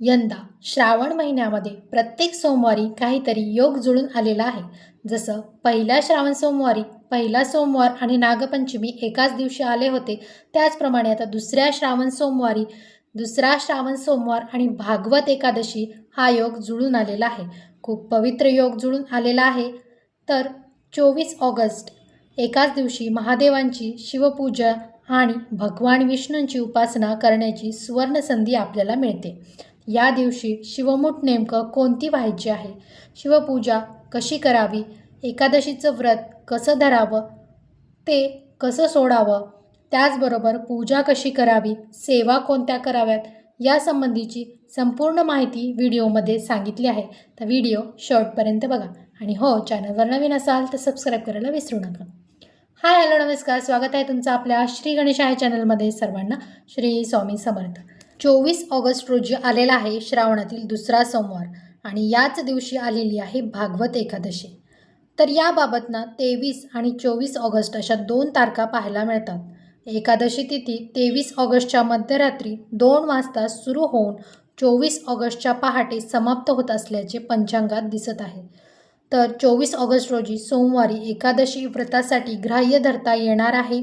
यंदा श्रावण महिन्यामध्ये प्रत्येक सोमवारी काहीतरी योग जुळून आलेला आहे. जसं पहिल्या श्रावण सोमवारी पहिला सोमवार आणि नागपंचमी एकाच दिवशी आले होते, त्याचप्रमाणे आता दुसरा श्रावण सोमवार आणि भागवत एकादशी हा योग जुळून आलेला आहे. खूप पवित्र योग जुळून आलेला आहे. तर 24 ऑगस्ट एकाच दिवशी महादेवांची शिवपूजा आणि भगवान विष्णूंची उपासना करण्याची सुवर्णसंधी आपल्याला मिळते. या दिवशी शिवमुठ नेमकं कोणती व्हायची आहे, शिवपूजा कशी करावी, एकादशीचं व्रत कसं धरावं, ते कसं सोडावं, त्याचबरोबर पूजा कशी करावी, सेवा कोणत्या कराव्यात, यासंबंधीची संपूर्ण माहिती व्हिडिओमध्ये सांगितली आहे. तर व्हिडिओ शेवटपर्यंत बघा आणि हो, चॅनलवर नवीन असाल तर सबस्क्राईब करायला विसरू नका. हाय, हॅलो, नमस्कार. स्वागत आहे तुमचं आपल्या श्री गणेश आहे चॅनलमध्ये. सर्वांना श्री स्वामी समर्थ. 24 ऑगस्ट रोजी आलेला आहे श्रावणातील दुसरा सोमवार आणि याच दिवशी आलेली आहे भागवत एकादशी. तर याबाबतनं 23 आणि 24 ऑगस्ट अशा 2 तारखा पाहायला मिळतात. एकादशी तिथी 23 ऑगस्टच्या मध्यरात्री 2 वाजता सुरू होऊन 24 ऑगस्टच्या पहाटे समाप्त होत असल्याचे पंचांगात दिसत आहे. तर 24 ऑगस्ट रोजी सोमवारी एकादशी व्रतासाठी ग्राह्य धरता येणार आहे.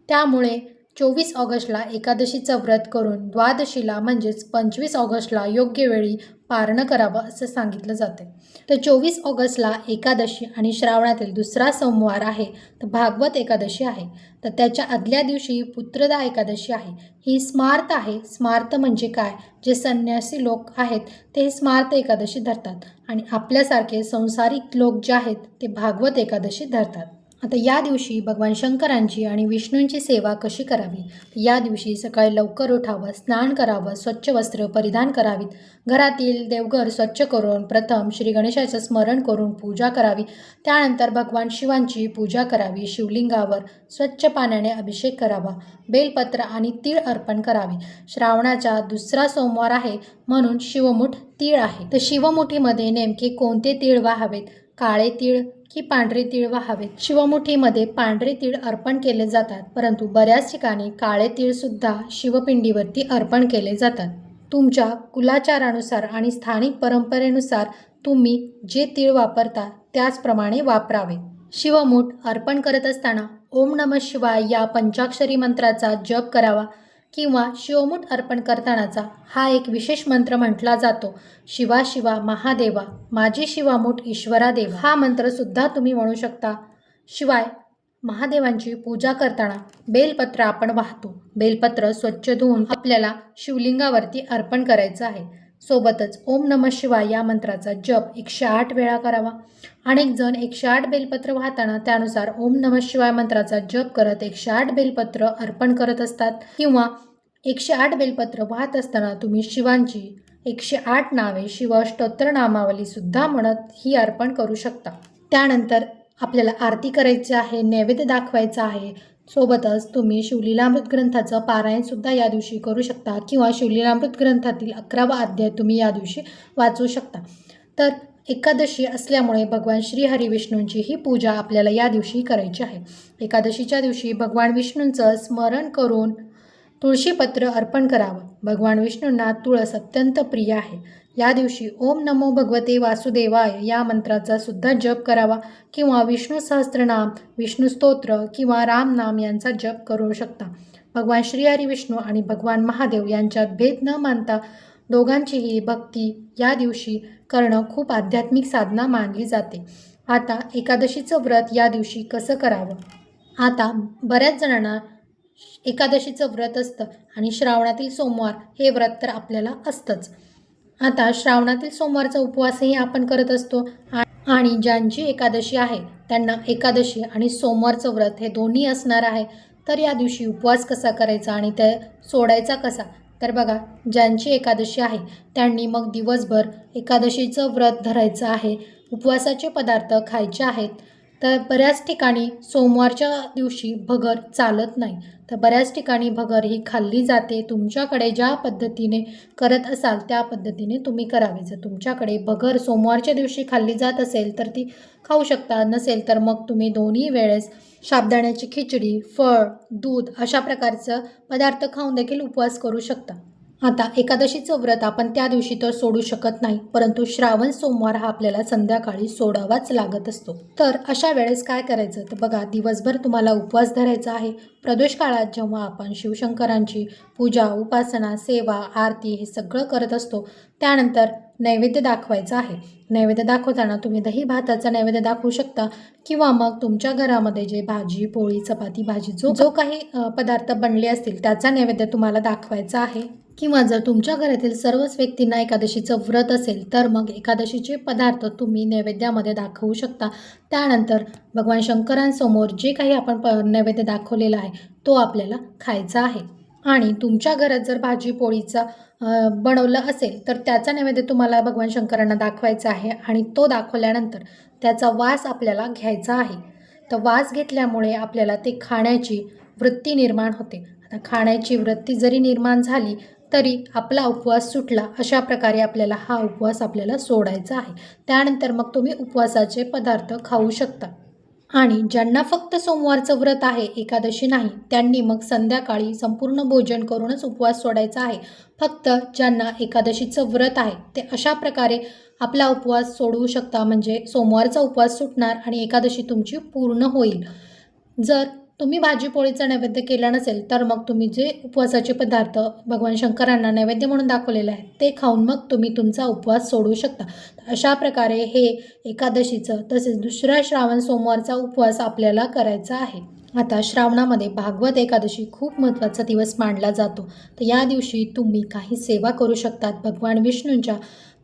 त्यामुळे 24 ऑगस्टला एकादशीचं व्रत करून द्वादशीला म्हणजेच 25 ऑगस्टला योग्य वेळी पारणं करावं असं सांगितलं जाते. तर 24 ऑगस्टला एकादशी आणि श्रावणातील दुसरा सोमवार आहे, तर भागवत एकादशी आहे. तर त्याच्या आदल्या दिवशी पुत्रदा एकादशी आहे. ही स्मार्त आहे. स्मार्त म्हणजे काय? जे संन्यासी लोक आहेत ते स्मार्त एकादशी धरतात आणि आपल्यासारखे संसारिक लोक जे आहेत ते भागवत एकादशी धरतात. आता या दिवशी भगवान शंकरांची आणि विष्णूंची सेवा कशी करावी? या दिवशी सकाळी लवकर उठावं, स्नान करावं, स्वच्छ वस्त्र परिधान करावीत, घरातील देवघर स्वच्छ करून प्रथम श्री गणेशाचं स्मरण करून पूजा करावी. त्यानंतर भगवान शिवांची पूजा करावी. शिवलिंगावर स्वच्छ पाण्याने अभिषेक करावा. बेलपत्र आणि तीळ अर्पण करावे. श्रावणाचा दुसरा सोमवार आहे म्हणून शिवमुठ तीळ आहे. तर शिवमुठीमध्ये नेमके कोणते तीळ वाहावेत? काळे तीळ की पांढरे तीळ वाहावेत? शिवमुठीमध्ये पांढरे तीळ अर्पण केले जातात, परंतु बऱ्याच ठिकाणी काळे तीळ सुद्धा शिवपिंडीवरती अर्पण केले जातात. तुमच्या कुलाचारानुसार आणि स्थानिक परंपरेनुसार तुम्ही जे तीळ वापरता त्याचप्रमाणे वापरावे. शिवमुठ अर्पण करत असताना ओम नमः शिवाय या पंचाक्षरी मंत्राचा जप करावा किंवा शिवमुठ अर्पण करतानाचा हा एक विशेष मंत्र म्हटला जातो. शिवा शिवा महादेवा माझी शिवामुठ ईश्वरा देवा, हा मंत्रसुद्धा तुम्ही म्हणू शकता. शिवाय महादेवांची पूजा करताना बेलपत्र आपण वाहतो. बेलपत्र स्वच्छ धुवून आपल्याला शिवलिंगावरती अर्पण करायचं आहे. सोबतच ओम नमः शिवाय या मंत्राचा जप 108 वेळा करावा. अनेक जण 108 बेलपत्र वाहताना त्यानुसार ओम नमः शिवाय मंत्राचा जप करत 108 बेलपत्र अर्पण करत असतात. किंवा 108 बेलपत्र वाहत असताना तुम्ही शिवांची 108 नावे शिवअष्टोत्तर नामावली सुद्धा म्हणत ही अर्पण करू शकता. त्यानंतर आपल्याला आरती करायची आहे, नैवेद्य दाखवायचा आहे. सोबतच तुम्ही शिवलीलामृत ग्रंथाचं पारायणसुद्धा या दिवशी करू शकता किंवा शिवलीलामृत ग्रंथातील 11वा अध्याय तुम्ही या दिवशी वाचू शकता. तर एकादशी असल्यामुळे भगवान श्री हरिविष्णूंची ही पूजा आपल्याला या दिवशी करायची आहे. एकादशीच्या दिवशी भगवान विष्णूंचं स्मरण करून तुळशीपत्र अर्पण करावं. भगवान विष्णूंना तुळस अत्यंत प्रिय आहे. या दिवशी ओम नमो भगवते वासुदेवाय या मंत्राचा सुद्धा जप करावा किंवा विष्णू सहस्त्रनाम, विष्णू स्तोत्र किंवा रामनाम यांचा जप करू शकता. भगवान श्रीहरी विष्णू आणि भगवान महादेव यांच्यात भेद न मानता दोघांचीही भक्ती या दिवशी करणं खूप आध्यात्मिक साधना मानली जाते. आता एकादशीचं व्रत या दिवशी कसं करावं? आता बऱ्याच जणांना एकादशीचं व्रत असतं आणि श्रावणातील सोमवार हे व्रत तर आपल्याला असतंच. आता श्रावणातील सोमवारचा उपवासही आपण करत असतो आणि ज्यांची एकादशी आहे त्यांना एकादशी आणि सोमवारचं व्रत हे दोन्ही असणार आहे. तर या दिवशी उपवास कसा करायचा आणि ते सोडायचा कसा? तर बघा, ज्यांची एकादशी आहे त्यांनी मग दिवसभर एकादशीचं व्रत धरायचं आहे. उपवासाचे पदार्थ खायचे आहेत. तर बऱ्याच ठिकाणी सोमवारच्या दिवशी भगर चालत नाही, तर बऱ्याच ठिकाणी भगर ही खाल्ली जाते. तुमच्याकडे ज्या पद्धतीने करत असाल त्या पद्धतीने तुम्ही करावे. जर तुमच्याकडे भगर सोमवारच्या दिवशी खाल्ली जात असेल तर ती खाऊ शकता, नसेल तर मग तुम्ही दोन्ही वेळेस साबुदाण्याची खिचडी, फळ, दूध अशा प्रकारचं पदार्थ खाऊन देखील उपवास करू शकता. आता एकादशीचं व्रत आपण त्या दिवशी तर सोडू शकत नाही, परंतु श्रावण सोमवार हा आपल्याला संध्याकाळी सोडावाच लागत असतो. तर अशा वेळेस काय करायचं तर बघा, दिवसभर तुम्हाला उपवास धरायचा आहे. प्रदोष काळात जेव्हा आपण शिवशंकरांची पूजा, उपासना, सेवा, आरती हे सगळं करत असतो, त्यानंतर नैवेद्य दाखवायचा आहे. नैवेद्य दाखवताना तुम्ही दही भाताचा नैवेद्य दाखवू शकता किंवा मग तुमच्या घरामध्ये जे भाजी, पोळी, चपाती, भाजी जो काही पदार्थ बनले असतील त्याचा नैवेद्य तुम्हाला दाखवायचा आहे. किंवा जर तुमच्या घरातील सर्वच व्यक्तींना एकादशीचं व्रत असेल तर मग एकादशीचे पदार्थ तुम्ही नैवेद्यामध्ये दाखवू शकता. त्यानंतर भगवान शंकरांसमोर जे काही आपण नैवेद्य दाखवलेला आहे तो आपल्याला खायचा आहे. आणि तुमच्या घरात जर भाजी पोळीचा बनवलं असेल तर त्याचा नैवेद्य तुम्हाला भगवान शंकरांना दाखवायचा आहे आणि तो दाखवल्यानंतर त्याचा वास आपल्याला घ्यायचा आहे. तर वास घेतल्यामुळे आपल्याला ते खाण्याची वृत्ती निर्माण होते. आता खाण्याची वृत्ती जरी निर्माण झाली तरी आपला उपवास सुटला, अशा प्रकारे आपल्याला हा उपवास आपल्याला सोडायचा आहे. त्यानंतर मग तुम्ही उपवासाचे पदार्थ खाऊ शकता. आणि ज्यांना फक्त सोमवारचं व्रत आहे, एकादशी नाही, त्यांनी मग संध्याकाळी संपूर्ण भोजन करूनच उपवास सोडायचा आहे. फक्त ज्यांना एकादशीचं व्रत आहे ते अशा प्रकारे आपला उपवास सोडवू शकता, म्हणजे सोमवारचा उपवास सुटणार आणि एकादशी तुमची पूर्ण होईल. जर तुम्ही भाजीपोळीचा नैवेद्य केला नसेल तर मग तुम्ही जे उपवासाचे पदार्थ भगवान शंकरांना नैवेद्य म्हणून दाखवलेले आहेत ते खाऊन मग तुम्ही तुमचा उपवास सोडू शकता. अशा प्रकारे हे एकादशीचं तसेच दुसऱ्या श्रावण सोमवारचा उपवास आपल्याला करायचा आहे. आता श्रावणामध्ये भागवत एकादशी खूप महत्त्वाचा दिवस मानला जातो. तर या दिवशी तुम्ही काही सेवा करू शकतात भगवान विष्णूंच्या.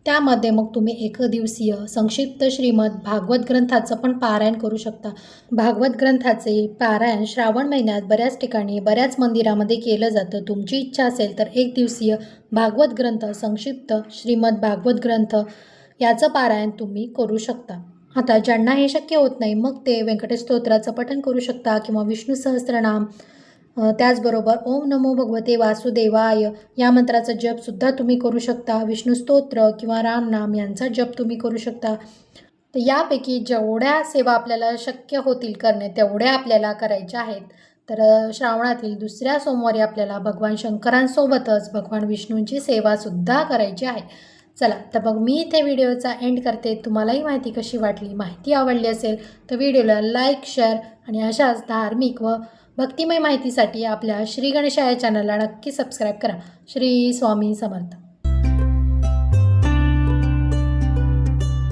त्यामध्ये मग तुम्ही एकदिवसीय संक्षिप्त श्रीमद भागवत ग्रंथाचं पण पारायण करू शकता. भागवत ग्रंथाचे पारायण श्रावण महिन्यात बऱ्याच ठिकाणी बऱ्याच मंदिरामध्ये केलं जातं. तुमची इच्छा असेल तर एक दिवसीय भागवत ग्रंथ, संक्षिप्त श्रीमद भागवत ग्रंथ याचं पारायण तुम्ही करू शकता. आता ज्यांना हे शक्य होत नाही मग ते व्यंकटेश स्तोत्राचं पठण करू शकता किंवा विष्णू सहस्त्रनाम, त्याचबरोबर ओम नमो भगवते वासुदेवाय या मंत्राचा जपसुद्धा तुम्ही करू शकता. विष्णू स्तोत्र किंवा रामनाम यांचा जप तुम्ही करू शकता. तर यापैकी जेवढ्या सेवा आपल्याला शक्य होतील करणे तेवढ्या आपल्याला करायच्या आहेत. तर श्रावणातील दुसऱ्या सोमवारी आपल्याला भगवान शंकरांसोबतच भगवान विष्णूंची सेवासुद्धा करायची आहे. चला तर मग मी इथे व्हिडिओचा एंड करते. तुम्हालाही माहिती कशी वाटली, माहिती आवडली असेल तर व्हिडिओला लाईक, शेअर आणि अशाच धार्मिक व भक्तिमय माहितीसाठी आपल्या श्री गणेशाय चॅनलला नक्की सबस्क्राईब करा. श्री स्वामी समर्थ.